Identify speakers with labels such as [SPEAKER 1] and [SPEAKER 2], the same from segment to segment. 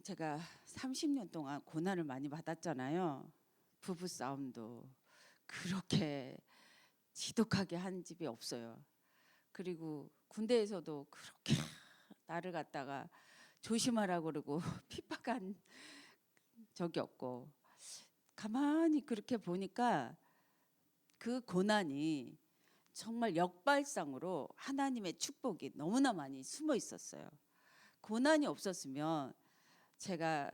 [SPEAKER 1] 제가 30년 동안 고난을 많이 받았잖아요. 부부 싸움도 그렇게 지독하게 한 집이 없어요. 그리고 군대에서도 그렇게 나를 갖다가 조심하라고 그러고 핍박한 적이 없고, 가만히 그렇게 보니까 그 고난이 정말 역발상으로 하나님의 축복이 너무나 많이 숨어 있었어요. 고난이 없었으면 제가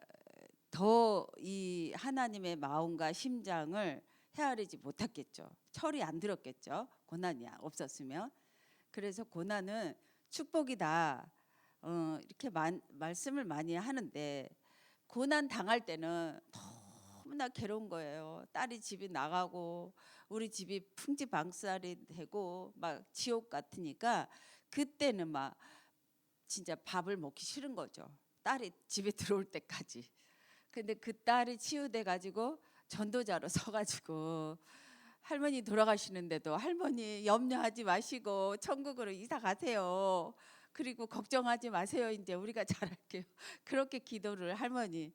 [SPEAKER 1] 더 이 하나님의 마음과 심장을 헤아리지 못했겠죠. 철이 안 들었겠죠. 고난이 없었으면. 그래서 고난은 축복이다. 이렇게 말씀을 많이 하는데, 고난 당할 때는 너무나 괴로운 거예요. 딸이 집이 나가고 우리 집이 풍지박살이 되고 막 지옥 같으니까, 그때는 막 진짜 밥을 먹기 싫은 거죠. 딸이 집에 들어올 때까지. 근데 그 딸이 치유돼 가지고 전도자로 서 가지고 할머니 돌아가시는데도 "할머니 염려하지 마시고 천국으로 이사 가세요. 그리고 걱정하지 마세요. 인제 우리가 잘할게요." 그렇게 할머니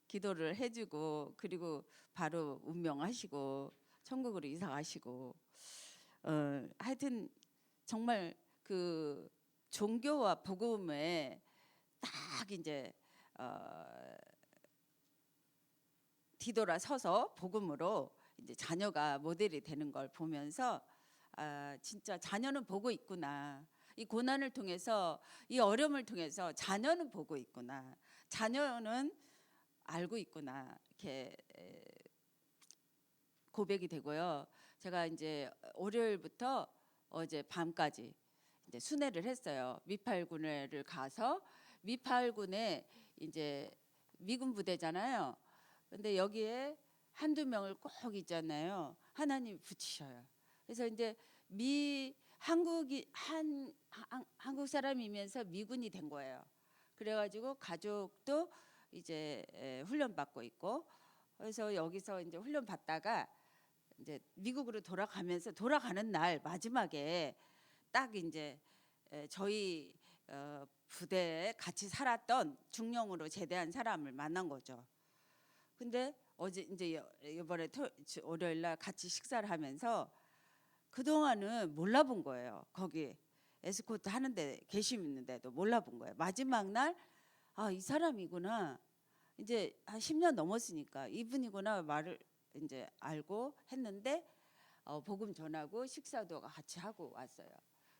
[SPEAKER 1] 기도를 해 주고, 그리고 바로 운명하시고 천국으로 이사 가시고, 하여튼 정말 그 종교와 복음에 딱 인제 뒤돌아서서 복음으로 이제 자녀가 모델이 되는 걸 보면서, 진짜 자녀는 보고 있구나. 이 고난을 통해서, 이 어려움을 통해서 자녀는 보고 있구나. 자녀는 알고 있구나. 이렇게 고백이 되고요. 제가 이제 월요일부터 어제 밤까지 이제 순회를 했어요. 미팔군을 가서, 미팔군에 이제 미군 부대잖아요. 근데 여기에 한두 명을 꼭 있잖아요. 하나님이 붙이셔요. 그래서 이제 미 한국이 한국 사람이면서 미군이 된 거예요. 그래가지고 가족도 이제 훈련 받고 있고, 그래서 여기서 이제 훈련 받다가 이제 미국으로 돌아가는 날 마지막에 딱 이제 저희 부대에 같이 살았던 중령으로 제대한 사람을 만난 거죠. 근데 어제 이제 이번에 월요일 날 같이 식사를 하면서 그동안은 몰라본 거예요. 거기 에스코트 하는데 계시는데도 몰라본 거예요. 마지막 날, 이 사람이구나. 이제 한 10년 넘었으니까 이분이구나 말을 이제 알고 했는데, 복음 전하고 식사도 같이 하고 왔어요.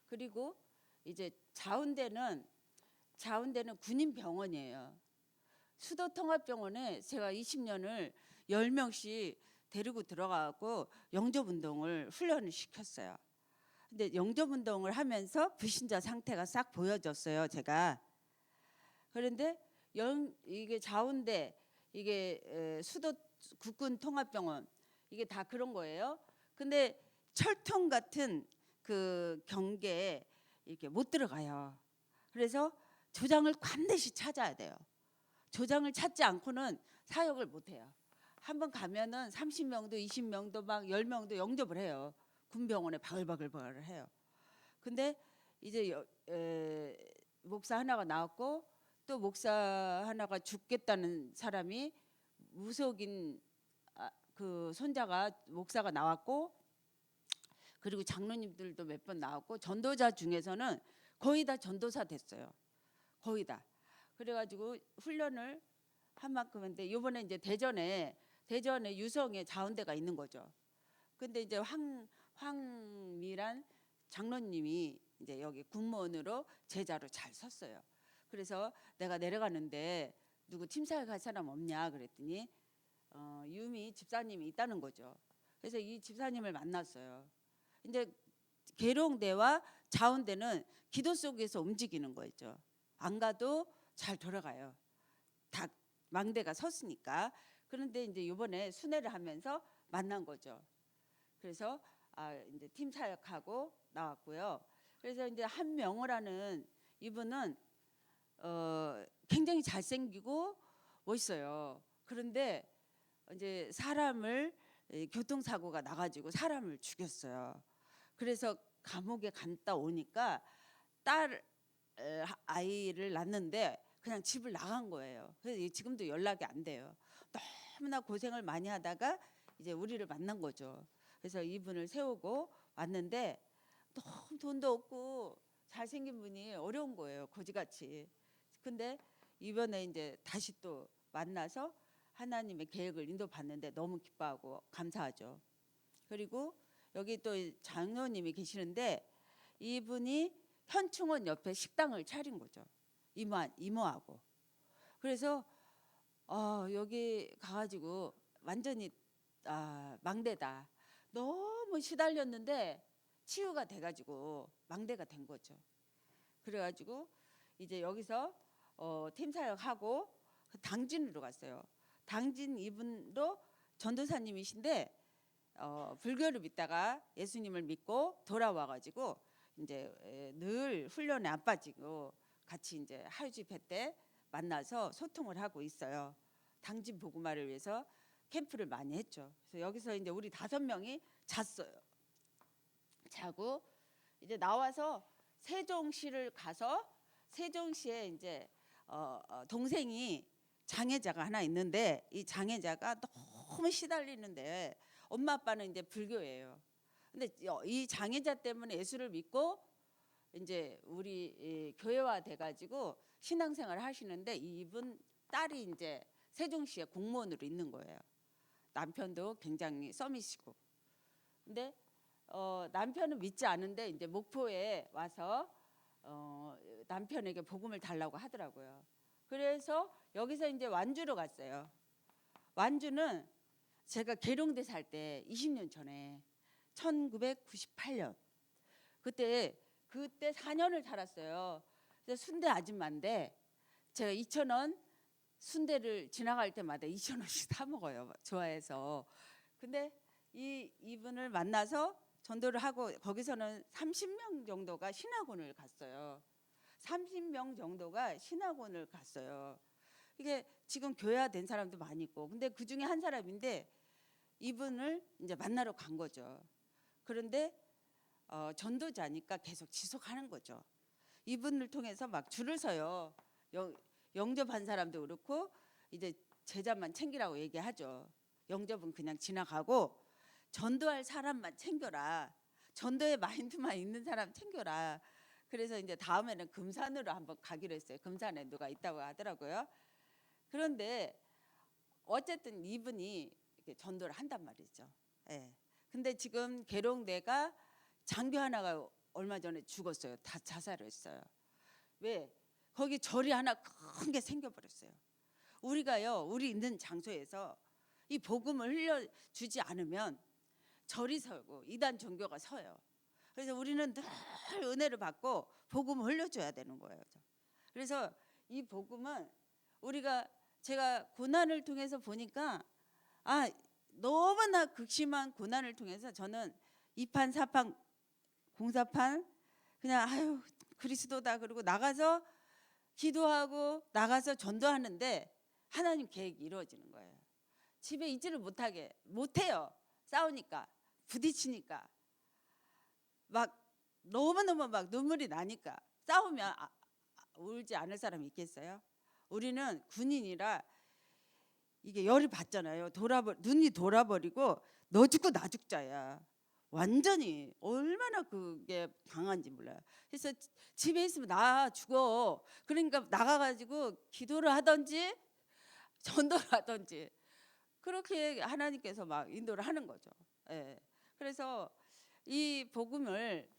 [SPEAKER 1] 그리고 이제 자운대는 군인 병원이에요. 수도통합병원에 제가 20년을 10명씩 데리고 들어가고 영접운동을 훈련을 시켰어요. 근데 영접운동을 하면서 불신자 상태가 싹 보여졌어요, 제가. 그런데 이게 자운대, 이게 수도 국군 통합병원, 이게 다 그런 거예요. 근데 철통 같은 그 경계에 이렇게 못 들어가요. 그래서 조장을 반드시 찾아야 돼요. 조장을 찾지 않고는 사역을 못 해요. 한번 가면은 30명도 20명도 막 10명도 영접을 해요. 군병원에 바글바글 해요. 근데 이제 목사 하나가 나왔고, 또 목사 하나가 죽겠다는 사람이 무속인 그 손자가 목사가 나왔고, 그리고 장로님들도 몇 번 나왔고, 전도자 중에서는 거의 다 전도사 됐어요. 거의 다. 그래가지고 훈련을 한 만큼인데, 이번에 이제 대전에 유성에 자운대가 있는 거죠. 근데 이제 황미란 장로님이 이제 여기 군무원으로 제자로 잘 섰어요. 그래서 내가 내려가는데 누구 팀사에 갈 사람 없냐 그랬더니 유미 집사님이 있다는 거죠. 그래서 이 집사님을 만났어요. 이제 계룡대와 자운대는 기도 속에서 움직이는 거죠. 안 가도 잘 돌아가요. 다 망대가 섰으니까. 그런데 이제 이번에 순회를 하면서 만난 거죠. 그래서 이제 팀 사역하고 나왔고요. 그래서 이제 한명호라는 이분은 굉장히 잘생기고 멋있어요. 그런데 이제 사람을 교통사고가 나가지고 사람을 죽였어요. 그래서 감옥에 갔다 오니까 아이를 낳는데 그냥 집을 나간 거예요. 그래서 지금도 연락이 안 돼요. 너무나 고생을 많이 하다가 이제 우리를 만난 거죠. 그래서 이분을 세우고 왔는데 너무 돈도 없고 잘생긴 분이 어려운 거예요. 거지같이. 근데 이번에 이제 다시 또 만나서 하나님의 계획을 인도받는데 너무 기뻐하고 감사하죠. 그리고 여기 또 장로님이 계시는데 이분이 현충원 옆에 식당을 차린 거죠. 이모하고. 그래서 여기 가가지고 완전히 망대다. 너무 시달렸는데 치유가 돼가지고 망대가 된 거죠. 그래가지고 이제 여기서 팀 사역하고 당진으로 갔어요. 당진 이분도 전도사님이신데 불교를 믿다가 예수님을 믿고 돌아와가지고 이제 늘 훈련에 안 빠지고 같이 이제 하루집회 때 만나서 소통을 하고 있어요. 당진 복음화를 위해서 캠프를 많이 했죠. 그래서 여기서 이제 우리 5명이 잤어요. 자고 이제 나와서 세종시를 가서 세종시에 이제 동생이 장애자가 하나 있는데 이 장애자가 너무 시달리는데 엄마 아빠는 이제 불교예요. 근데 이 장애자 때문에 예수를 믿고 이제 우리 교회화 돼가지고 신앙생활을 하시는데 이분 딸이 이제 세종시에 공무원으로 있는 거예요. 남편도 굉장히 썸이시고. 근데 남편은 믿지 않은데 이제 목포에 와서 남편에게 복음을 달라고 하더라고요. 그래서 여기서 이제 완주로 갔어요. 완주는 제가 계룡대 살 때 20년 전에 1998년 그때 4년을 살았어요. 그래서 순대 아줌마인데 제가 2,000원 순대를 지나갈 때마다 2,000원씩 사 먹어요. 좋아해서. 근데 이분을 만나서 전도를 하고 거기서는 30명 정도가 신학원을 갔어요. 30명 정도가 신학원을 갔어요. 이게 지금 교회화된 사람도 많이 있고 근데 그 중에 한 사람인데 이분을 이제 만나러 간 거죠. 그런데 전도자니까 계속 지속하는 거죠. 이분을 통해서 막 줄을 서요. 영접한 사람도 그렇고 이제 제자만 챙기라고 얘기하죠. 영접은 그냥 지나가고 전도할 사람만 챙겨라. 전도의 마인드만 있는 사람 챙겨라. 그래서 이제 다음에는 금산으로 한번 가기로 했어요. 금산에 누가 있다고 하더라고요. 그런데 어쨌든 이분이 이렇게 전도를 한단 말이죠. 예. 근데 지금 계룡대가 장교 하나가 얼마 전에 죽었어요. 다 자살을 했어요. 왜? 거기 절이 하나 큰 게 생겨버렸어요. 우리가요, 우리 있는 장소에서 이 복음을 흘려주지 않으면 절이 서고 이단 종교가 서요. 그래서 우리는 늘 은혜를 받고 복음을 흘려줘야 되는 거예요. 그래서 이 복음은 제가 고난을 통해서 보니까 너무나 극심한 고난을 통해서 저는 2판 4판 공사판 그냥 그리스도다 그러고 나가서 기도하고 나가서 전도하는데 하나님 계획이 이루어지는 거예요. 집에 있지를 못해요. 싸우니까 부딪히니까 막 너무너무 막 눈물이 나니까 싸우면 울지 않을 사람이 있겠어요? 우리는 군인이라 이게 열이 받잖아요. 눈이 돌아버리고 너 죽고 나 죽자야. 완전히 얼마나 그게 강한지 몰라요. 그래서 집에 있으면 나 죽어. 그러니까 나가가지고 기도를 하든지 전도를 하든지 그렇게 하나님께서 막 인도를 하는 거죠. 예. 그래서 이 복음을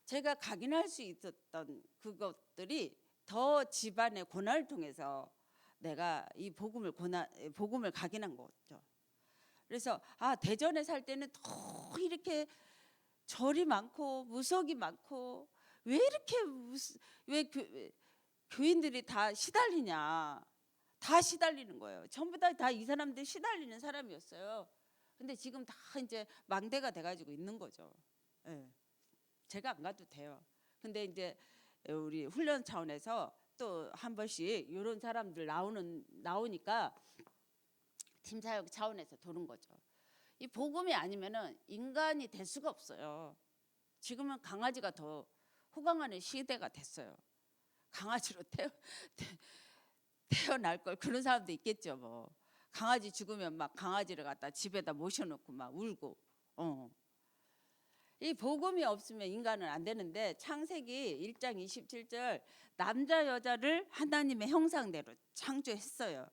[SPEAKER 1] 제가 각인할 수 있었던 그것들이 더 집안의 고난을 통해서 내가 이 복음을 각인한 거죠. 그래서 대전에 살 때는 더 이렇게 절이 많고 무속이 많고 왜 이렇게 왜 교인들이 다 시달리냐. 다 시달리는 거예요. 전부 다 이 사람들 시달리는 사람이었어요. 근데 지금 다 이제 망대가 돼가지고 있는 거죠. 예. 제가 안 가도 돼요. 근데 이제 우리 훈련 차원에서 또 한 번씩 이런 사람들 나오니까 팀 사역 차원에서 도는 거죠. 이 복음이 아니면은 인간이 될 수가 없어요. 지금은 강아지가 더 호강하는 시대가 됐어요. 강아지로 태어날 걸. 그런 사람도 있겠죠. 뭐 강아지 죽으면 막 강아지를 갖다 집에다 모셔놓고 막 울고. 이 복음이 없으면 인간은 안 되는데, 창세기 1장 27절, 남자 여자를 하나님의 형상대로 창조했어요.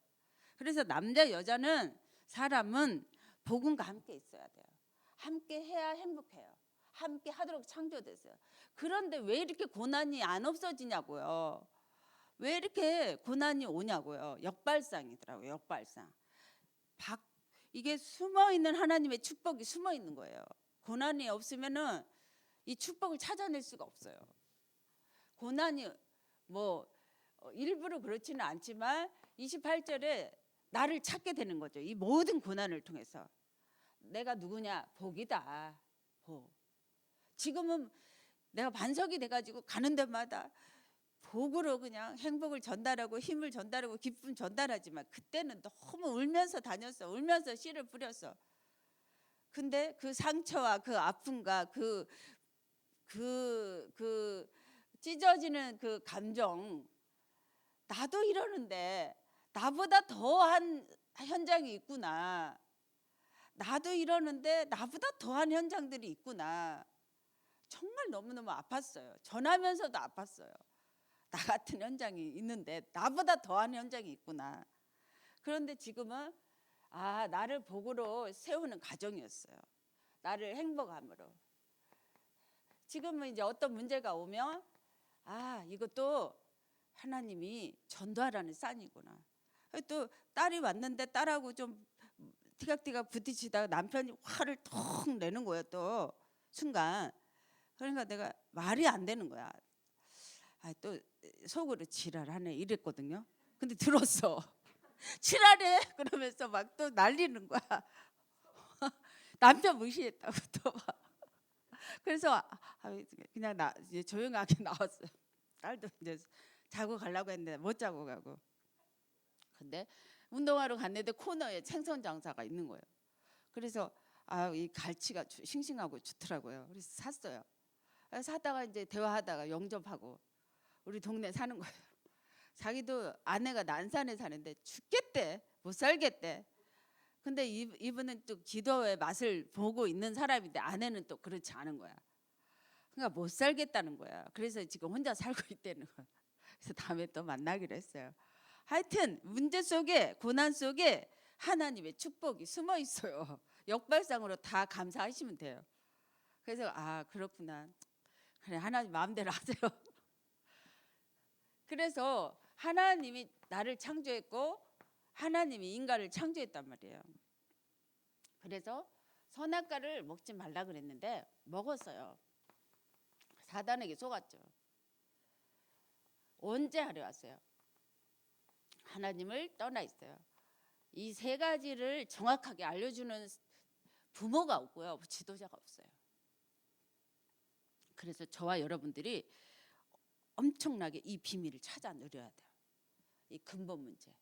[SPEAKER 1] 그래서 남자 여자는, 사람은 복음과 함께 있어야 돼요. 함께 해야 행복해요. 함께 하도록 창조됐어요. 그런데 왜 이렇게 고난이 안 없어지냐고요. 왜 이렇게 고난이 오냐고요. 역발상이더라고요. 역발상. 이게 숨어있는 하나님의 축복이 숨어있는 거예요. 고난이 없으면은 이 축복을 찾아낼 수가 없어요. 고난이 뭐 일부러 그렇지는 않지만 28절에 나를 찾게 되는 거죠. 이 모든 고난을 통해서 내가 누구냐? 복이다. 복. 지금은 내가 반석이 돼가지고 가는 데마다 복으로 그냥 행복을 전달하고 힘을 전달하고 기쁨 전달하지만, 그때는 너무 울면서 다녔어. 울면서 씨를 뿌렸어. 근데 그 상처와 그 아픔과 그 찢어지는 그 감정, 나도 이러는데 나보다 더한 현장이 있구나. 나도 이러는데 나보다 더한 현장들이 있구나. 정말 너무너무 아팠어요. 전하면서도 아팠어요. 나 같은 현장이 있는데 나보다 더한 현장이 있구나. 그런데 지금은 나를 복으로 세우는 가정이었어요. 나를 행복함으로. 지금은 이제 어떤 문제가 오면 이것도 하나님이 전도하라는 쌍이구나. 또 딸이 왔는데 딸하고 좀 티각티각 부딪히다가 남편이 화를 통 내는 거예요. 또 순간. 그러니까 내가 말이 안 되는 거야. 또 속으로 지랄하네 이랬거든요. 근데 들었어. 지랄해 그러면서 막 또 날리는 거야. 남편 무시했다고 또 막. 그래서 그냥 이제 조용하게 나왔어요. 딸도 이제 자고 가려고 했는데 못 자고 가고. 근데 운동하러 갔는데 코너에 생선 장사가 있는 거예요. 그래서 이 갈치가 싱싱하고 좋더라고요. 그래서 샀어요. 사다가 이제 대화하다가 영접하고 우리 동네 사는 거예요. 자기도 아내가 난산에 사는데 죽겠대, 못 살겠대. 근데 이분은 또 기도의 맛을 보고 있는 사람인데 아내는 또 그렇지 않은 거야. 그러니까 못 살겠다는 거야. 그래서 지금 혼자 살고 있다는 거야. 그래서 다음에 또 만나기로 했어요. 하여튼 문제 속에, 고난 속에 하나님의 축복이 숨어 있어요. 역발상으로 다 감사하시면 돼요. 그래서 그렇구나. 그래, 하나님 마음대로 하세요. 그래서 하나님이 나를 창조했고 하나님이 인간을 창조했단 말이에요. 그래서 선악과를 먹지 말라 그랬는데 먹었어요. 사단에게 속았죠. 언제 하려 왔어요? 하나님을 떠나 있어요. 이 세 가지를 정확하게 알려주는 부모가 없고요, 지도자가 없어요. 그래서 저와 여러분들이 엄청나게 이 비밀을 찾아 누려야 돼요. 이 근본 문제.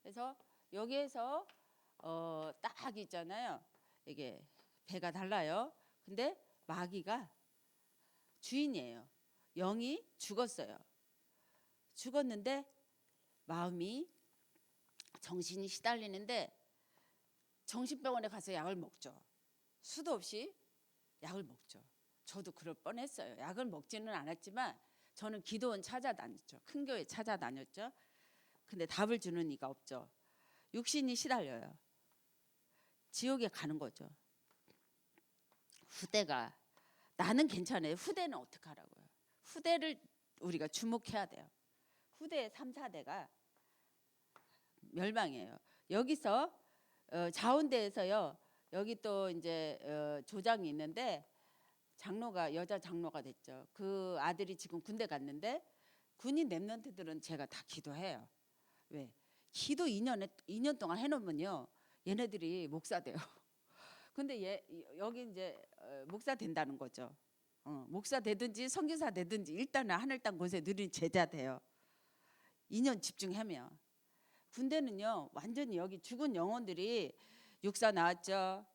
[SPEAKER 1] 그래서 여기에서 딱 있잖아요. 이게 배가 달라요. 근데 마귀가 주인이에요. 영이 죽었어요. 죽었는데 마음이, 정신이 시달리는데 정신병원에 가서 약을 먹죠. 수도 없이 약을 먹죠. 저도 그럴 뻔했어요. 약을 먹지는 않았지만 저는 기도원 찾아다녔죠. 큰 교회 찾아다녔죠. 근데 답을 주는 이가 없죠. 육신이 시달려요. 지옥에 가는 거죠. 후대가, 나는 괜찮아요. 후대는 어떻게 하라고요? 후대를 우리가 주목해야 돼요. 후대의 3, 4대가 멸망이에요. 여기서 자운대에서요. 여기 또 이제 조장이 있는데 장로가, 여자 장로가 됐죠. 그 아들이 지금 군대 갔는데 군인 랩런트들은 제가 다 기도해요. 왜? 기도 2년 동안 해놓으면요, 얘네들이 목사 돼요. 근데 여기 이제 목사 된다는 거죠. 목사 되든지 선교사 되든지 일단은 하늘 땅 곳에 누린 제자 돼요. 2년 집중하면. 군대는요, 완전히 여기 죽은 영혼들이, 육사 나왔죠.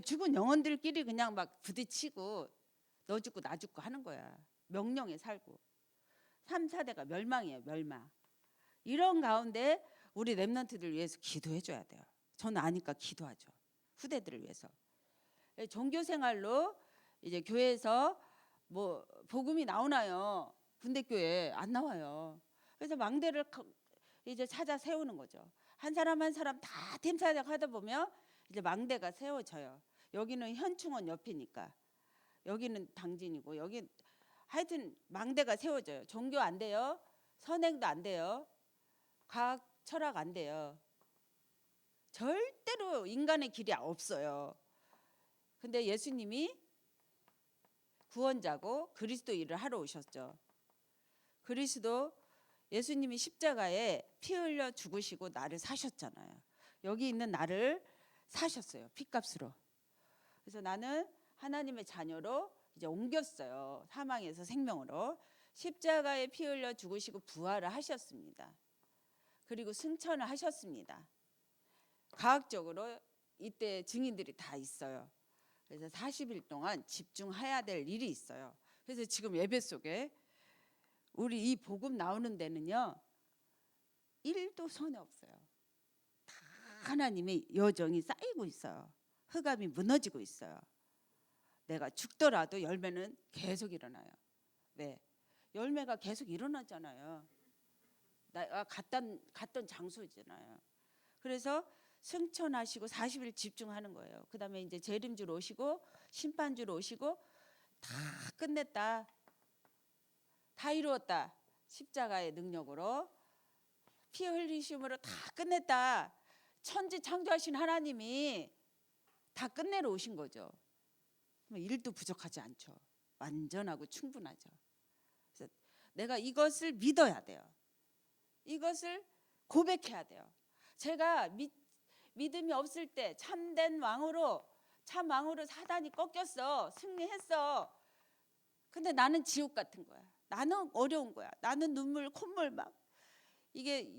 [SPEAKER 1] 죽은 영혼들끼리 그냥 막 부딪히고 너 죽고 나 죽고 하는 거야. 명령에 살고. 3, 4대가 멸망이에요. 멸망. 이런 가운데 우리 렘넌트들 위해서 기도해 줘야 돼요. 저는 아니까 기도하죠. 후대들을 위해서. 종교 생활로 이제 교회에서 뭐 복음이 나오나요? 군대교회 안 나와요. 그래서 망대를 이제 찾아 세우는 거죠. 한 사람 한 사람 다 팀 사역하다 보면 이제 망대가 세워져요. 여기는 현충원 옆이니까, 여기는 당진이고, 여기 하여튼 망대가 세워져요. 종교 안 돼요. 선행도 안 돼요. 과학 철학 안 돼요. 절대로 인간의 길이 없어요. 근데 예수님이 구원자고 그리스도 일을 하러 오셨죠. 그리스도 예수님이 십자가에 피 흘려 죽으시고 나를 사셨잖아요. 여기 있는 나를 사셨어요. 피값으로. 그래서 나는 하나님의 자녀로 이제 옮겼어요. 사망에서 생명으로. 십자가에 피 흘려 죽으시고 부활을 하셨습니다. 그리고 승천을 하셨습니다. 과학적으로 이때 증인들이 다 있어요. 그래서 40일 동안 집중해야 될 일이 있어요. 그래서 지금 예배 속에 우리 이 복음 나오는 데는요 1도 손해 없어요. 다 하나님의 여정이 쌓이고 있어요. 흑암이 무너지고 있어요. 내가 죽더라도 열매는 계속 일어나요. 왜? 열매가 계속 일어나잖아요. 내가 갔던 장소잖아요. 그래서 승천하시고 40일 집중하는 거예요. 그 다음에 이제 재림주로 오시고 심판주로 오시고 다 끝냈다. 다 이루었다. 십자가의 능력으로 피 흘리심으로 다 끝냈다. 천지 창조하신 하나님이 다 끝내러 오신 거죠. 일도 부족하지 않죠. 완전하고 충분하죠. 그래서 내가 이것을 믿어야 돼요. 이것을 고백해야 돼요. 제가 믿음이 없을 때 참된 왕으로 참 왕으로 사단이 꺾였어. 승리했어. 근데 나는 지옥 같은 거야. 나는 어려운 거야. 나는 눈물 콧물 막 이게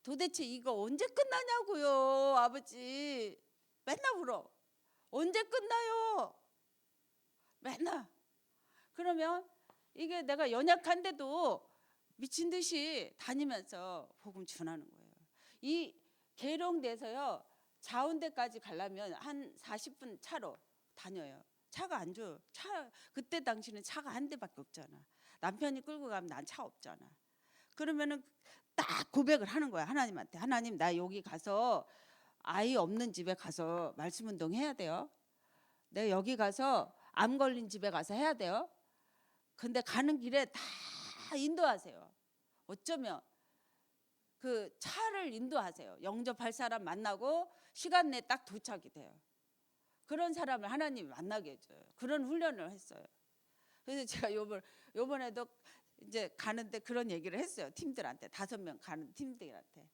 [SPEAKER 1] 도대체 이거 언제 끝나냐고요. 아버지 맨날 울어. 언제 끝나요? 맨날. 그러면 이게 내가 연약한데도 미친 듯이 다니면서 복음 전하는 거예요. 이 계룡대에서요 자운대까지 가려면 한 40분 차로 다녀요. 차가 안 줘요. 그때 당시는 차가 한 대밖에 없잖아. 남편이 끌고 가면 난 차 없잖아. 그러면은 딱 고백을 하는 거야. 하나님한테. 하나님 나 여기 가서 아이 없는 집에 가서 말씀 운동 해야 돼요. 내가 여기 가서 암 걸린 집에 가서 해야 돼요. 근데 가는 길에 다 인도하세요. 어쩌면 그 차를 인도하세요. 영접할 사람 만나고 시간 내에 딱 도착이 돼요. 그런 사람을 하나님이 만나게 해줘요. 그런 훈련을 했어요. 그래서 제가 요번에도 이제 가는데 그런 얘기를 했어요. 팀들한테 5명 가는 팀들한테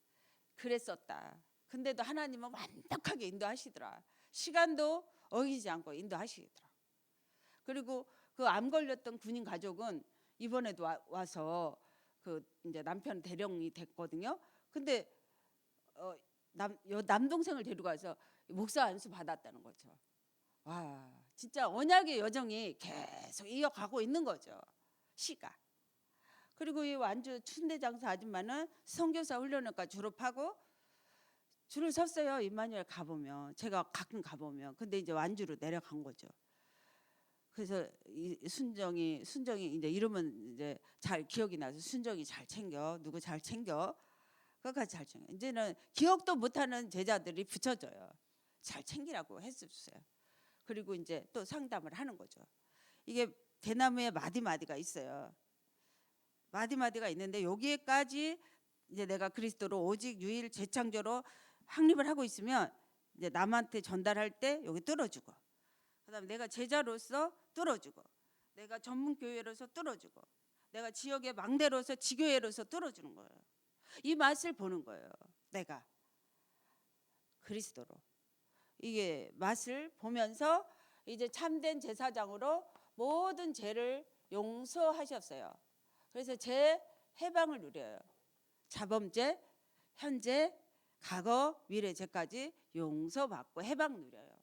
[SPEAKER 1] 그랬었다. 근데도 하나님은 완벽하게 인도하시더라. 시간도 어기지 않고 인도하시더라. 그리고 그 암 걸렸던 군인 가족은 이번에도 와서 그 이제 남편 대령이 됐거든요. 근데 남동생을 데리고 가서 목사 안수 받았다는 거죠. 와, 진짜 언약의 여정이 계속 이어가고 있는 거죠. 시가. 그리고 이 완주 춘대장사 아줌마는 선교사 훈련을까지 졸업하고 줄을 섰어요. 임마누엘 가보면 제가 가끔 가보면 근데 이제 완주로 내려간 거죠. 그래서 이 순정이 이제 이러면 이제 잘 기억이 나서 순정이 잘 챙겨 누구 잘 챙겨 그까지 잘 챙겨. 이제는 기억도 못하는 제자들이 붙여줘요. 잘 챙기라고 했었어요. 그리고 이제 또 상담을 하는 거죠. 이게 대나무에 마디마디가 있어요. 마디마디가 있는데 여기에까지 이제 내가 그리스도로 오직 유일 재창조로 확립을 하고 있으면 이제 남한테 전달할 때 여기 뚫어주고, 그다음에 내가 제자로서 뚫어주고, 내가 전문 교회로서 뚫어주고, 내가 지역의 망대로서 지교회로서 뚫어주는 거예요. 이 맛을 보는 거예요. 내가 그리스도로 이게 맛을 보면서 이제 참된 제사장으로 모든 죄를 용서하셨어요. 그래서 제 해방을 누려요. 자범죄, 현재, 과거, 미래 죄까지 용서받고 해방 누려요.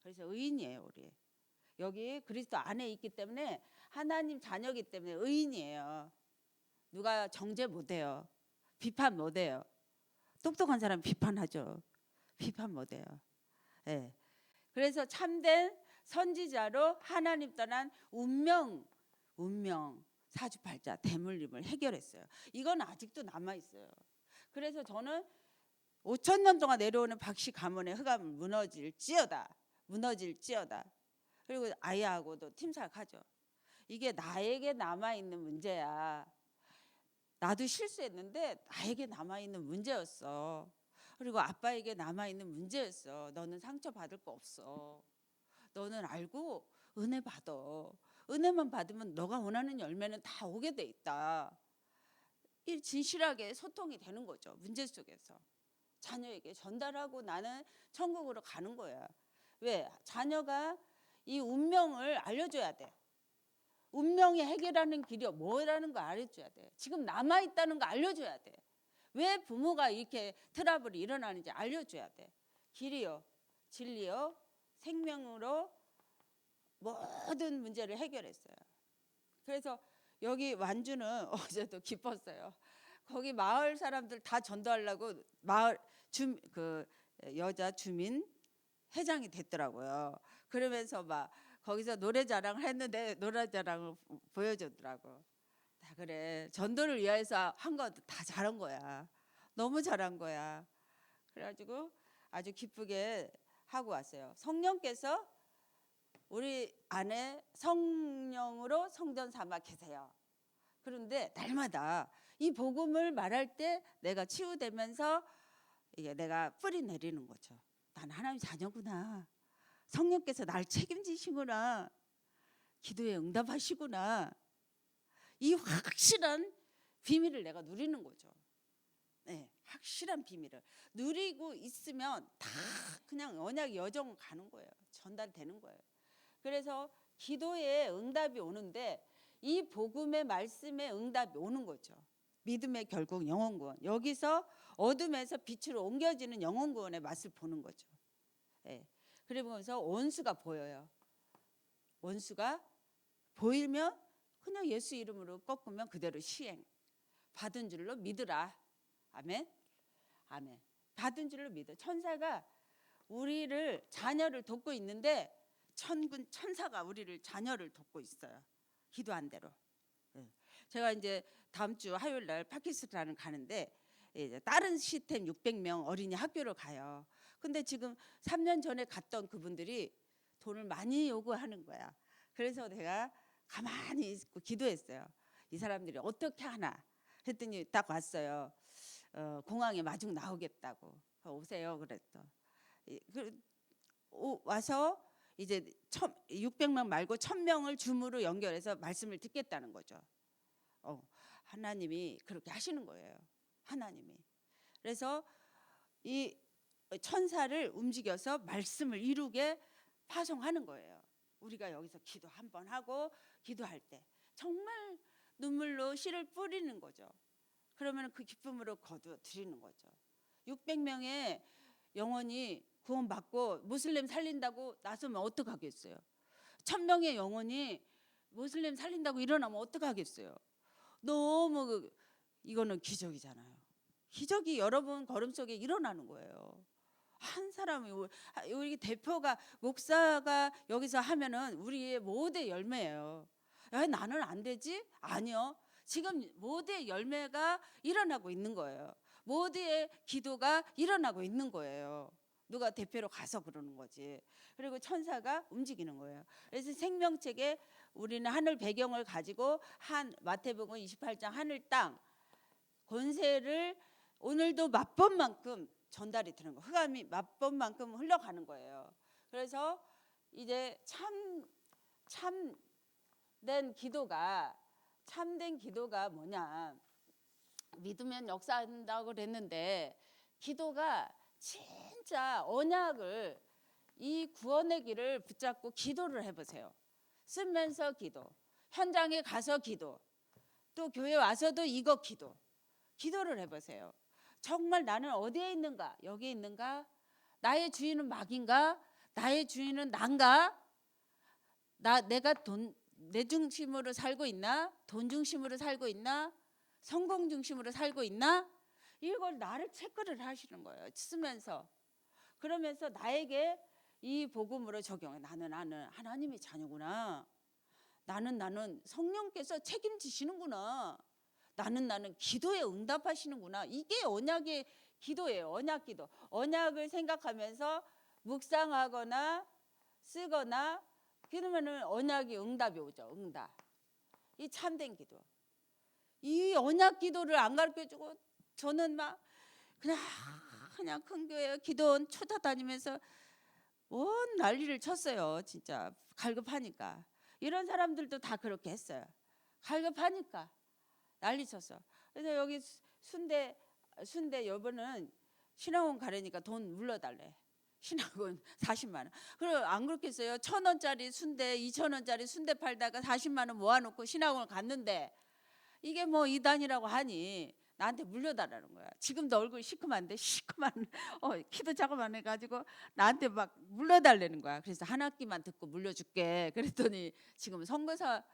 [SPEAKER 1] 그래서 의인이에요. 우리 여기 그리스도 안에 있기 때문에 하나님 자녀이기 때문에 의인이에요. 누가 정죄 못해요. 비판 못해요. 똑똑한 사람 비판하죠. 비판 못해요. 예. 그래서 참된 선지자로 하나님 떠난 운명 사주팔자 대물림을 해결했어요. 이건 아직도 남아 있어요. 그래서 저는 5천 년 동안 내려오는 박씨 가문의 흑암을 무너질지어다. 그리고 아이하고도 팀살하죠. 이게 나에게 남아 있는 문제야. 나도 실수했는데 나에게 남아 있는 문제였어. 그리고 아빠에게 남아 있는 문제였어. 너는 상처 받을 거 없어. 너는 알고 은혜 받아. 은혜만 받으면 너가 원하는 열매는 다 오게 돼 있다. 이 진실하게 소통이 되는 거죠. 문제 속에서 자녀에게 전달하고 나는 천국으로 가는 거야. 왜? 자녀가 이 운명을 알려줘야 돼. 운명이 해결하는 길이 뭐라는 거 알려줘야 돼. 지금 남아있다는 거 알려줘야 돼. 왜 부모가 이렇게 트러블이 일어나는지 알려줘야 돼. 길이요, 진리요, 생명으로 모든 문제를 해결했어요. 그래서 여기 완주는 어제도 기뻤어요. 거기 마을 사람들 다 전도하려고 마을 여자 주민 회장이 됐더라고요. 그러면서 막 거기서 노래 자랑을 했는데 노래 자랑을 보여줬더라고. 다 그래. 전도를 위해서 한 거 다 잘한 거야. 너무 잘한 거야. 그래가지고 아주 기쁘게 하고 왔어요. 성령께서 우리 안에 성령으로 성전 삼아 계세요. 그런데 날마다 이 복음을 말할 때 내가 치유되면서 이게 내가 뿌리 내리는 거죠. 난 하나님 자녀구나. 성령께서 날 책임지시구나. 기도에 응답하시구나. 이 확실한 비밀을 내가 누리는 거죠. 네, 확실한 비밀을 누리고 있으면 다 그냥 언약 여정 가는 거예요. 전달되는 거예요. 그래서 기도에 응답이 오는데 이 복음의 말씀에 응답이 오는 거죠. 믿음의 결국 영혼구원. 여기서 어둠에서 빛으로 옮겨지는 영혼구원의 맛을 보는 거죠. 네. 그러면서 원수가 보여요. 원수가 보이면 그냥 예수 이름으로 꺾으면 그대로 시행. 받은 줄로 믿으라. 아멘. 아멘. 받은 줄로 믿어. 천사가 우리를 자녀를 돕고 있는데 천사가 우리를 자녀를 돕고 있어요. 기도한 대로. 제가 이제 다음 주 화요일 날 파키스탄을 가는데 이제 다른 시스템 600명 어린이 학교를 가요. 근데 지금 3년 전에 갔던 그분들이 돈을 많이 요구하는 거야. 그래서 내가 가만히 있고 기도했어요. 이 사람들이 어떻게 하나 했더니 딱 왔어요. 공항에 마중 나오겠다고. 오세요 그랬어. 와서 이제 600명 말고 1000명을 줌으로 연결해서 말씀을 듣겠다는 거죠. 하나님이 그렇게 하시는 거예요. 하나님이. 그래서 이 천사를 움직여서 말씀을 이루게 파송하는 거예요. 우리가 여기서 기도 한번 하고 기도할 때 정말 눈물로 씨를 뿌리는 거죠. 그러면 그 기쁨으로 거두어 드리는 거죠. 600명의 영혼이 구원받고 무슬림 살린다고 나서면 어떡하겠어요. 1000명의 영혼이 무슬림 살린다고 일어나면 어떡하겠어요. 너무 이거는 기적이잖아요. 기적이 여러분 걸음 속에 일어나는 거예요. 한 사람이 우리 대표가 목사가 여기서 하면은 우리의 모두의 열매예요. 야, 나는 안 되지? 아니요. 지금 모두의 열매가 일어나고 있는 거예요. 모두의 기도가 일어나고 있는 거예요. 누가 대표로 가서 그러는 거지. 그리고 천사가 움직이는 거예요. 그래서 생명책에 우리는 하늘 배경을 가지고 마태복음 28장 하늘 땅 권세를 오늘도 맛본만큼 전달이 되는 거예요. 흑암이 맛본만큼 흘러가는 거예요. 그래서 이제 참된 기도가 뭐냐? 믿으면 역사한다고 그랬는데 기도가 진짜 언약을 이 구원의 길을 붙잡고 기도를 해보세요. 쓰면서 기도, 현장에 가서 기도, 또 교회 와서도 이거 기도를 해보세요. 정말 나는 어디에 있는가? 여기에 있는가? 나의 주인은 마귀인가? 나의 주인은 난가? 내가 내 중심으로 살고 있나? 돈 중심으로 살고 있나? 성공 중심으로 살고 있나? 이걸 나를 체크를 하시는 거예요. 쓰면서. 그러면서 나에게 이 복음으로 적용해. 나는 하나님의 자녀구나. 나는 성령께서 책임지시는구나. 나는 기도에 응답하시는구나. 이게 언약의 기도예요. 언약 기도. 언약을 생각하면서 묵상하거나 쓰거나 그러면은 언약이 응답이 오죠. 응답. 이 참된 기도. 이 언약 기도를 안 가르쳐주고 저는 막 그냥 큰 교회 기도원 초다다니면서 온 난리를 쳤어요. 진짜 갈급하니까. 이런 사람들도 다 그렇게 했어요. 갈급하니까 난리 쳤어. 그래서 여기 순대 여보는 신학원 가려니까 돈 물러달래. 신학원 40만 원. 그럼 안 그렇겠어요? 1,000원짜리 순대, 2,000원짜리 순대 팔다가 40만 원 모아놓고 신학원을 갔는데 이게 뭐 이단이라고 하니 나한테 물려달라는 거야. 지금도 얼굴 시커먼데 시커먼 키도 작으만 해가지고 나한테 막 물려달라는 거야. 그래서 한 학기만 듣고 물려줄게. 그랬더니 지금 선교사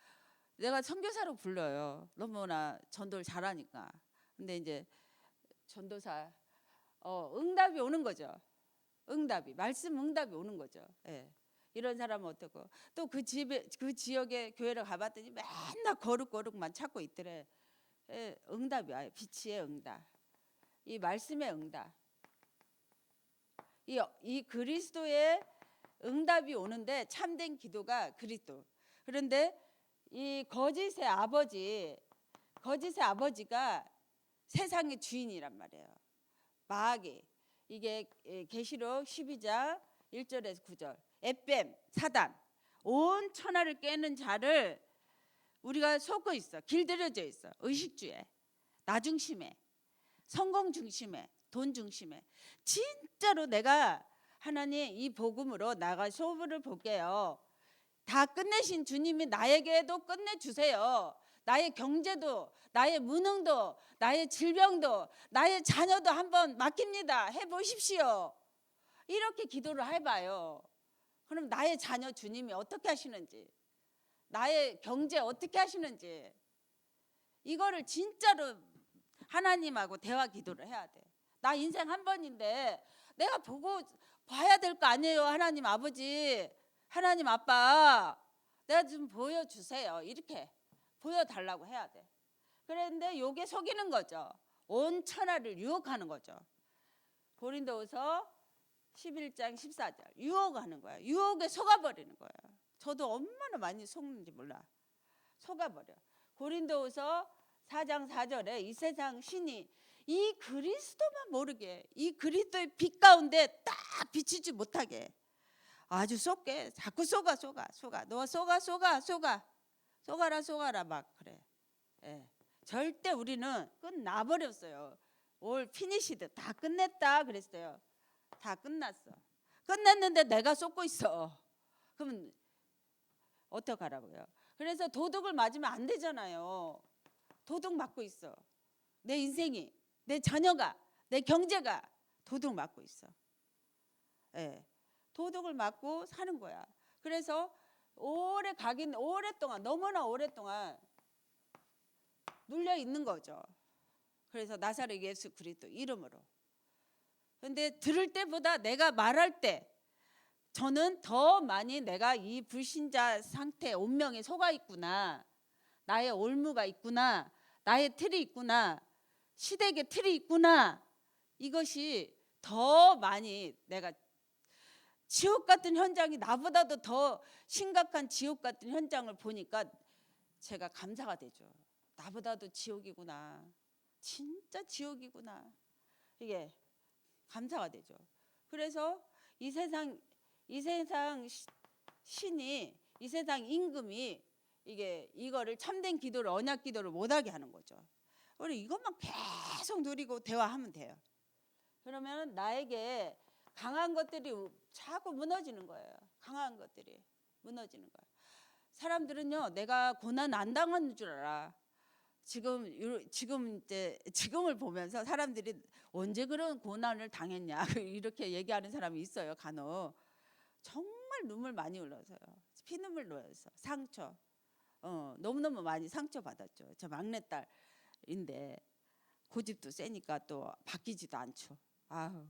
[SPEAKER 1] 내가 선교사로 불러요. 너무나 전도를 잘하니까. 근데 이제 전도사 응답이 오는 거죠. 응답이 말씀 응답이 오는 거죠. 예. 이런 사람은 어떻고 또 그 집에 그 지역에 교회를 가봤더니 맨날 거룩만 찾고 있더래. 예, 응답이 와요. 빛의 응답. 이 말씀의 응답. 이 그리스도의 응답이 오는데 참된 기도가 그리스도. 그런데 이 거짓의 아버지가 세상의 주인이란 말이에요. 마귀. 이게 계시록 12장 1절에서 9절. 에뱀 사단 온 천하를 깨는 자를 우리가 속고 있어. 길들여져 있어. 의식주에 나 중심에 성공 중심에 돈 중심에 진짜로 내가 하나님 이 복음으로 나가 쇼부를 볼게요. 다 끝내신 주님이 나에게도 끝내주세요. 나의 경제도 나의 무능도 나의 질병도 나의 자녀도 한번 맡깁니다. 해보십시오. 이렇게 기도를 해봐요. 그럼 나의 자녀 주님이 어떻게 하시는지 나의 경제 어떻게 하시는지 이거를 진짜로 하나님하고 대화 기도를 해야 돼. 나 인생 한 번인데 내가 보고 봐야 될 거 아니에요. 하나님 아버지 하나님 아빠 내가 좀 보여주세요. 이렇게 보여달라고 해야 돼. 그런데 요게 속이는 거죠. 온 천하를 유혹하는 거죠. 고린도후서 11장 14절 유혹하는 거야. 유혹에 속아버리는 거야. 저도 얼마나 많이 속는지 몰라. 속아버려. 고린도후서 4장 4절에 이 세상 신이 이 그리스도만 모르게 이 그리스도의 빛 가운데 딱 비치지 못하게 아주 속게 자꾸 속아 너 속아라 막 그래. 예. 절대 우리는 끝나버렸어요. 올 피니시드 다 끝냈다 그랬어요. 다 끝났어. 끝냈는데 내가 속고 있어. 그럼 어떡하라고요? 그래서 도둑을 맞으면 안 되잖아요. 도둑 맞고 있어. 내 인생이, 내 자녀가, 내 경제가 도둑 맞고 있어. 예. 도둑을 맞고 사는 거야. 그래서 오랫동안 너무나 오랫동안 눌려 있는 거죠. 그래서 나사렛 예수 그리스도 이름으로. 근데 들을 때보다 내가 말할 때 저는 더 많이 내가 이 불신자 상태 운명에 속아 있구나. 나의 올무가 있구나. 나의 틀이 있구나. 시댁의 틀이 있구나. 이것이 더 많이 내가 지옥 같은 현장이 나보다도 더 심각한 지옥 같은 현장을 보니까 제가 감사가 되죠. 나보다도 지옥이구나. 진짜 지옥이구나. 이게 감사가 되죠. 그래서 이 세상 신이 이 세상 임금이 이거를 참된 기도를 언약 기도를 못하게 하는 거죠. 우리 이것만 계속 누리고 대화하면 돼요. 그러면 나에게 강한 것들이 자꾸 무너지는 거예요. 강한 것들이 무너지는 거예요. 사람들은요, 내가 고난 안 당하는 줄 알아. 지금을 보면서 사람들이 언제 그런 고난을 당했냐 이렇게 얘기하는 사람이 있어요. 간혹 정말 눈물 많이 흘려서요. 피눈물 흘려서 상처. 너무너무 많이 상처 받았죠. 저 막내딸 인데 고집도 세니까 또 바뀌지도 않죠. 아우,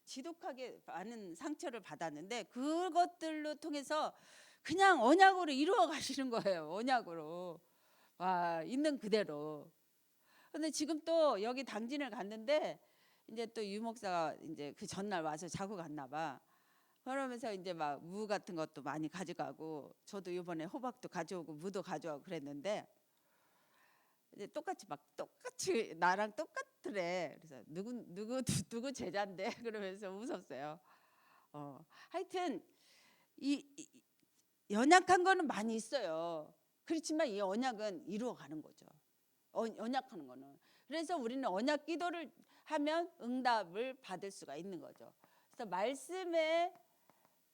[SPEAKER 1] 지독하게 많은 상처를 받았는데 그것들로 통해서 그냥 언약으로 이루어 가시는 거예요. 언약으로. 와, 있는 그대로. 근데 지금 또 여기 당진을 갔는데 이제 또 유목사가 이제 그 전날 와서 자고 갔나 봐. 그러면서 이제 막 무 같은 것도 많이 가져가고 저도 이번에 호박도 가져오고 무도 가져오고 그랬는데 이제 똑같이 막 똑같이 나랑 똑같더래. 그래서 누구 제자인데 그러면서 웃었어요. 하여튼 이 연약한 거는 많이 있어요. 그렇지만 이 언약은 이루어가는 거죠. 언약하는 거는. 그래서 우리는 언약 기도를 하면 응답을 받을 수가 있는 거죠. 그래서 말씀의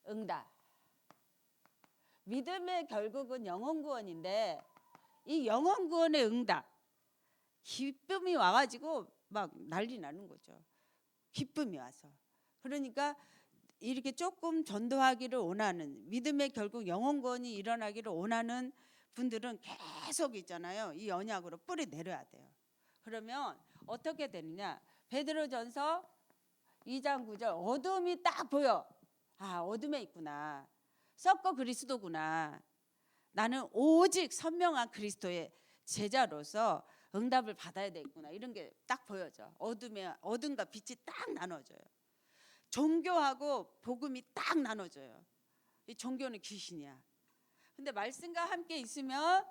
[SPEAKER 1] 응답, 믿음의 결국은 영혼 구원인데 이 영혼 구원의 응답, 기쁨이 와가지고 막 난리 나는 거죠. 기쁨이 와서. 그러니까 이렇게 조금 전도하기를 원하는, 믿음의 결국 영혼 구원이 일어나기를 원하는 분들은 계속 있잖아요. 이 언약으로 뿌리 내려야 돼요. 그러면 어떻게 되느냐? 베드로전서 2장 9절 어둠이 딱 보여. 아, 어둠에 있구나. 썩고 그리스도구나. 나는 오직 선명한 그리스도의 제자로서 응답을 받아야 되겠구나. 이런 게 딱 보여져. 어둠과 빛이 딱 나눠져요. 종교하고 복음이 딱 나눠져요. 이 종교는 귀신이야. 근데 말씀과 함께 있으면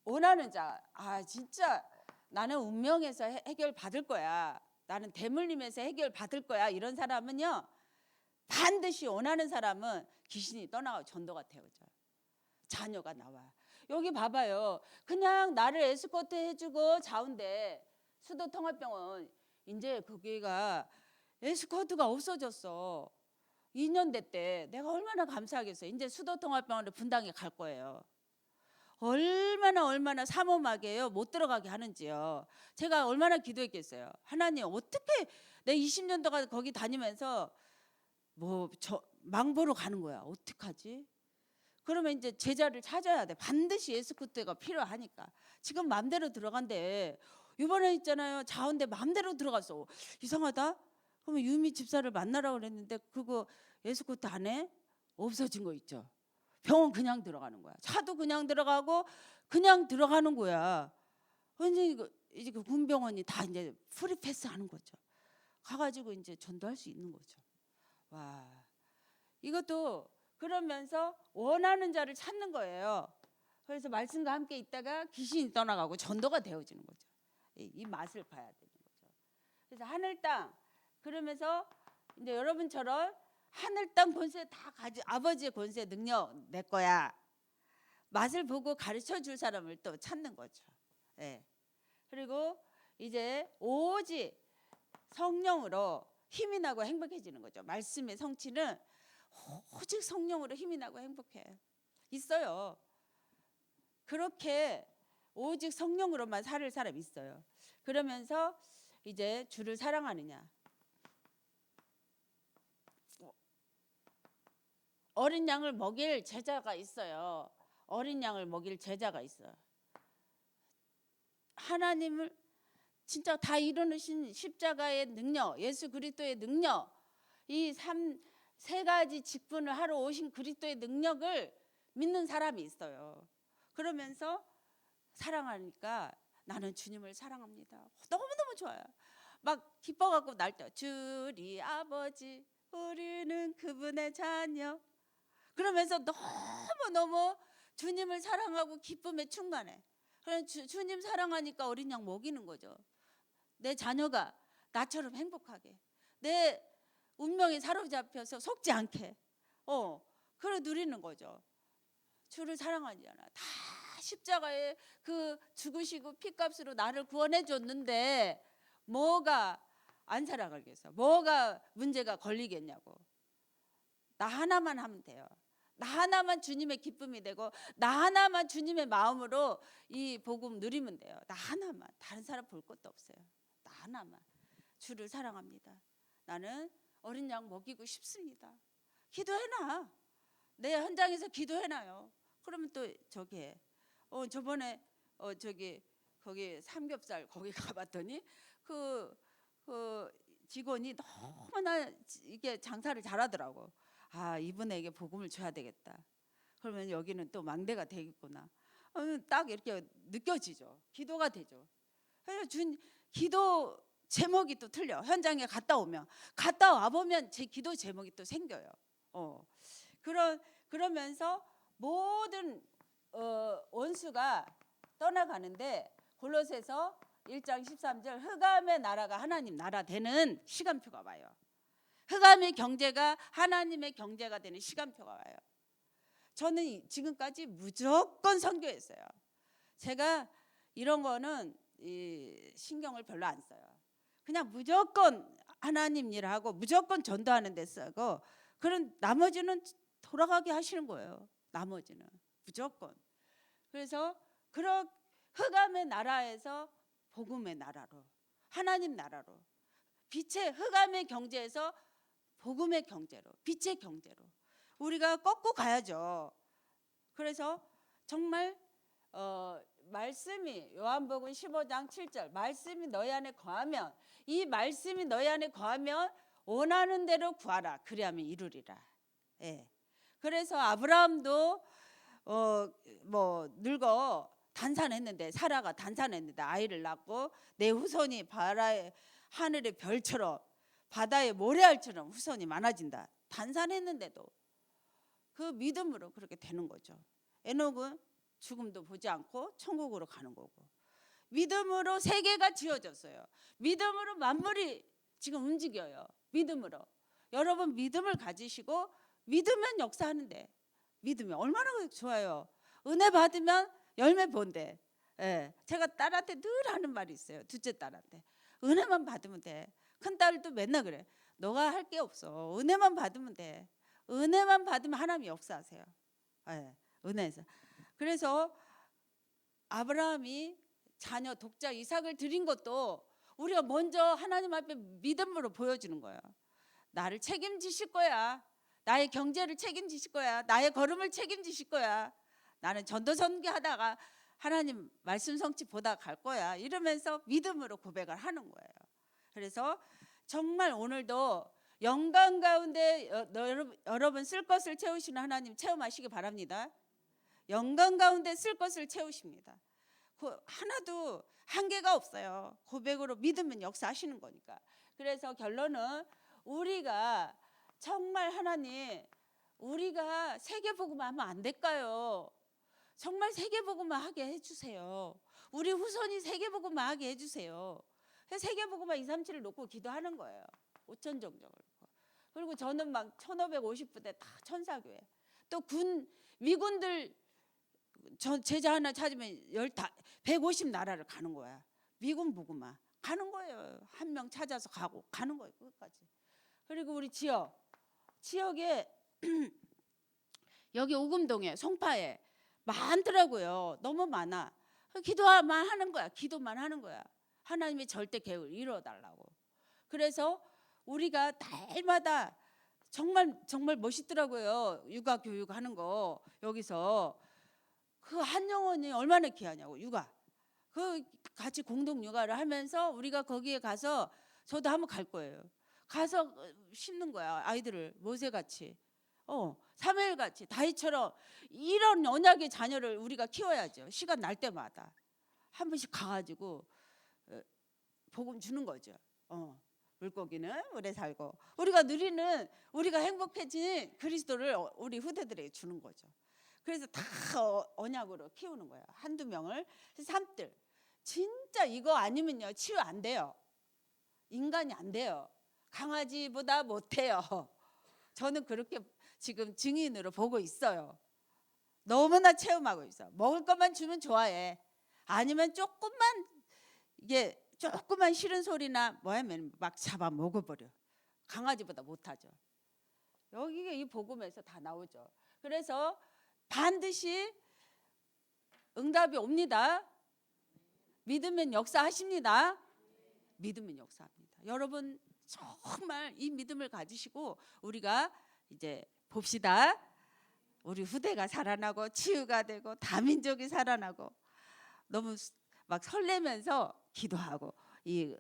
[SPEAKER 1] 원하는 자, 아 진짜 나는 운명에서 해결 받을 거야. 나는 대물림에서 해결 받을 거야. 이런 사람은요, 반드시 원하는 사람은 귀신이 떠나고 전도가 되어져요. 자녀가 나와. 여기 봐봐요. 그냥 나를 에스코트 해주고 자운데 수도통합병원 이제 거기가 에스코트가 없어졌어. 2년 됐대. 내가 얼마나 감사하겠어요. 이제 수도통합병원에 분당에 갈 거예요. 얼마나 삼엄하게요 못 들어가게 하는지요. 제가 얼마나 기도했겠어요. 하나님 어떻게 내 20년 동안 거기 다니면서 뭐 저 망보러 가는 거야. 어떡하지? 그러면 이제 제자를 찾아야 돼. 반드시 예수그때가 필요하니까. 지금 마음대로 들어간대. 이번에 있잖아요. 자운대 마음대로 들어갔어. 이상하다. 그러면 유미 집사를 만나라고 그랬는데 그거 예수그때 안 해? 없어진 거 있죠. 병원 그냥 들어가는 거야. 차도 그냥 들어가고 그냥 들어가는 거야. 이제 그 군병원이 다 이제 프리 패스 하는 거죠. 가가지고 이제 전도할 수 있는 거죠. 와, 이것도 그러면서 원하는 자를 찾는 거예요. 그래서 말씀과 함께 있다가 귀신이 떠나가고 전도가 되어지는 거죠. 이 맛을 봐야 되는 거죠. 그래서 하늘 땅 그러면서 이제 여러분처럼 하늘 땅 권세 다 가지 아버지의 권세 능력 내 거야. 맛을 보고 가르쳐 줄 사람을 또 찾는 거죠. 예. 그리고 이제 오직 성령으로 힘이 나고 행복해지는 거죠. 말씀의 성취는 오직 성령으로 힘이 나고 행복해. 있어요. 그렇게 오직 성령으로만 살 사람이 있어요. 그러면서 이제 주를 사랑하느냐. 어린 양을 먹일 제자가 있어요. 어린 양을 먹일 제자가 있어요. 하나님을 진짜 다 이루신 십자가의 능력, 예수 그리스도의 능력, 이 세 가지 직분을 하러 오신 그리스도의 능력을 믿는 사람이 있어요. 그러면서 사랑하니까 나는 주님을 사랑합니다. 너무너무 좋아요. 막 기뻐갖고 날 때 주리 아버지 우리는 그분의 자녀 그러면서 너무너무 주님을 사랑하고 기쁨에 충만해. 그래서 주님 사랑하니까 어린 양 먹이는 거죠. 내 자녀가 나처럼 행복하게 내 운명에 사로잡혀서 속지 않게 그걸 누리는 거죠. 주를 사랑하잖아. 다 십자가에 그 죽으시고 피값으로 나를 구원해 줬는데 뭐가 안 살아가겠어. 뭐가 문제가 걸리겠냐고. 나 하나만 하면 돼요. 나 하나만 주님의 기쁨이 되고 나 하나만 주님의 마음으로 이 복음 누리면 돼요. 나 하나만. 다른 사람 볼 것도 없어요. 나 하나만. 주를 사랑합니다. 나는 어린 양 먹이고 싶습니다. 기도해놔. 내 현장에서 기도해놔요. 그러면 또 저기 저번에 저기 거기 삼겹살 거기 가봤더니 그 직원이 너무나 이게 장사를 잘하더라고. 아, 이분에게 복음을 줘야 되겠다. 그러면 여기는 또 망대가 되겠구나. 딱 이렇게 느껴지죠. 기도가 되죠. 그래서 준 기도 제목이 또 틀려. 현장에 갔다 와 보면 제 기도 제목이 또 생겨요. 그러면서 모든 원수가 떠나가는데 골로새서 1장 13절 흑암의 나라가 하나님 나라 되는 시간표가 와요. 흑암의 경제가 하나님의 경제가 되는 시간표가 와요. 저는 지금까지 무조건 선교했어요. 제가 이런 거는 신경을 별로 안 써요. 그냥 무조건 하나님 일하고 무조건 전도하는 데 쓰고, 그런 나머지는 돌아가게 하시는 거예요. 나머지는 무조건. 그래서 그런 흑암의 나라에서 복음의 나라로, 하나님 나라로, 빛의 흑암의 경제에서 복음의 경제로, 빛의 경제로 우리가 꺾고 가야죠. 그래서 정말 말씀이 요한복음 15장 7절 말씀이 너희 안에 거하면, 이 말씀이 너희 안에 거하면 원하는 대로 구하라 그리하면 이루리라. 예. 그래서 아브라함도 늙어 단산했는데, 사라가 단산했는데 아이를 낳고 내 후손이 하늘의 별처럼 바다의 모래알처럼 후손이 많아진다. 단산했는데도 그 믿음으로 그렇게 되는 거죠. 에녹은 죽음도 보지 않고 천국으로 가는 거고, 믿음으로 세계가 지어졌어요. 믿음으로 만물이 지금 움직여요. 믿음으로. 여러분 믿음을 가지시고 믿으면 역사하는데, 믿으면 얼마나 좋아요. 은혜 받으면 열매 본대. 예, 제가 딸한테 늘 하는 말이 있어요. 둘째 딸한테 은혜만 받으면 돼. 큰 딸도 맨날 그래. 너가 할 게 없어. 은혜만 받으면 돼. 은혜만 받으면 하나님이 역사하세요. 예, 은혜에서. 그래서 아브라함이 자녀 독자 이삭을 드린 것도 우리가 먼저 하나님 앞에 믿음으로 보여주는 거예요. 나를 책임지실 거야. 나의 경제를 책임지실 거야. 나의 걸음을 책임지실 거야. 나는 전도 선교하다가 하나님 말씀 성취 보다 갈 거야. 이러면서 믿음으로 고백을 하는 거예요. 그래서 정말 오늘도 영광 가운데 여러분 쓸 것을 채우시는 하나님 체험하시기 바랍니다. 영광 가운데 쓸 것을 채우십니다. 하나도 한계가 없어요. 고백으로 믿으면 역사하시는 거니까. 그래서 결론은 우리가 정말 하나님, 우리가 세계복음만 하면 안 될까요? 정말 세계복음만 하게 해주세요. 우리 후손이 세계복음만 하게 해주세요. 세계복음만 237을 놓고 기도하는 거예요. 5천 정적을 놓고. 그리고 저는 막 1550부대 다 천사교회. 또 미군들 제자 하나 찾으면 150나라를 가는 거야. 미군 복음만 가는 거예요. 한 명 찾아서 가는 거예요. 끝까지. 그리고 우리 지역에 여기 오금동에 송파에 많더라고요. 너무 많아. 기도만 하는 거야. 기도만 하는 거야. 하나님의 절대 계획을 이루어달라고. 그래서 우리가 달마다 정말 멋있더라고요. 육아 교육하는 거. 여기서 그 한 영혼이 얼마나 귀하냐고. 육아. 그 같이 공동 육아를 하면서 우리가 거기에 가서, 저도 한번 갈 거예요. 가서 심는 거야. 아이들을 모세같이, 사무엘같이, 다윗처럼 이런 언약의 자녀를 우리가 키워야죠. 시간 날 때마다 한 번씩 가가지고 복음 주는 거죠. 물고기는 오래 살고, 우리가 누리는, 우리가 행복해진 그리스도를 우리 후대들에게 주는 거죠. 그래서 다 언약으로 키우는 거예요. 한두 명을. 삶들 진짜 이거 아니면요 치유 안 돼요. 인간이 안 돼요. 강아지보다 못해요. 저는 그렇게 지금 증인으로 보고 있어요. 너무나 체험하고 있어. 먹을 것만 주면 좋아해. 아니면 조금만 싫은 소리나 뭐 하면 막 잡아 먹어버려. 강아지보다 못하죠. 여기가 이 복음에서 다 나오죠. 그래서 반드시 응답이 옵니다. 믿으면 역사하십니다. 믿으면 역사합니다. 여러분 정말 이 믿음을 가지시고 우리가 이제 봅시다. 우리 후대가 살아나고 치유가 되고 다민족이 살아나고, 너무 막 설레면서 기도하고 이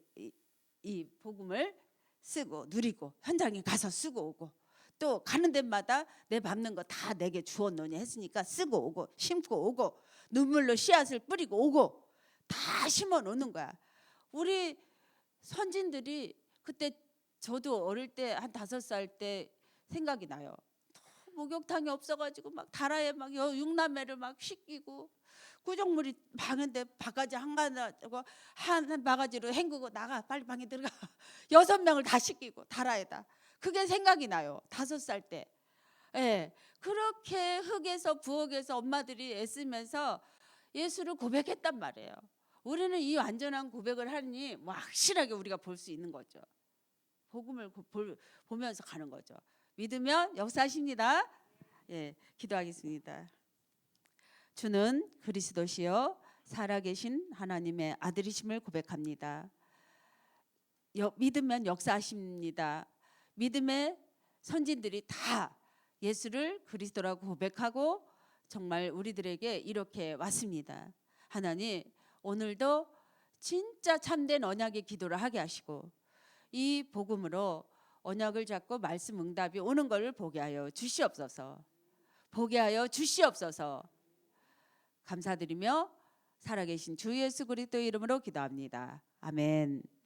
[SPEAKER 1] 복음을 쓰고 누리고 현장에 가서 쓰고 오고 또 가는 데마다 내 밟는 거 다 내게 주었노니 했으니까 쓰고 오고 심고 오고 눈물로 씨앗을 뿌리고 오고 다 심어 놓는 거야. 우리 선진들이 그때 저도 어릴 때 한 5살 때 생각이 나요. 목욕탕이 없어가지고 막 다라에 막 육남매를 막 씻기고 구정물이 방인데 바가지 한 바가지로 헹구고 나가 빨리 방에 들어가 6명을 다 씻기고 다라에다. 그게 생각이 나요. 5살 때. 예, 그렇게 흙에서 부엌에서 엄마들이 애쓰면서 예수를 고백했단 말이에요. 우리는 이 완전한 고백을 하니 뭐 확실하게 우리가 볼 수 있는 거죠. 복음을 보면서 가는 거죠. 믿으면 역사하십니다. 예, 기도하겠습니다. 주는 그리스도시요 살아계신 하나님의 아들이심을 고백합니다. 믿으면 역사하십니다. 믿음의 선진들이 다 예수를 그리스도라고 고백하고 정말 우리들에게 이렇게 왔습니다. 하나님, 오늘도 진짜 참된 언약의 기도를 하게 하시고 이 복음으로 언약을 잡고 말씀 응답이 오는 것을 보게 하여 주시옵소서. 보게 하여 주시옵소서. 감사드리며 살아계신 주 예수 그리스도 이름으로 기도합니다. 아멘.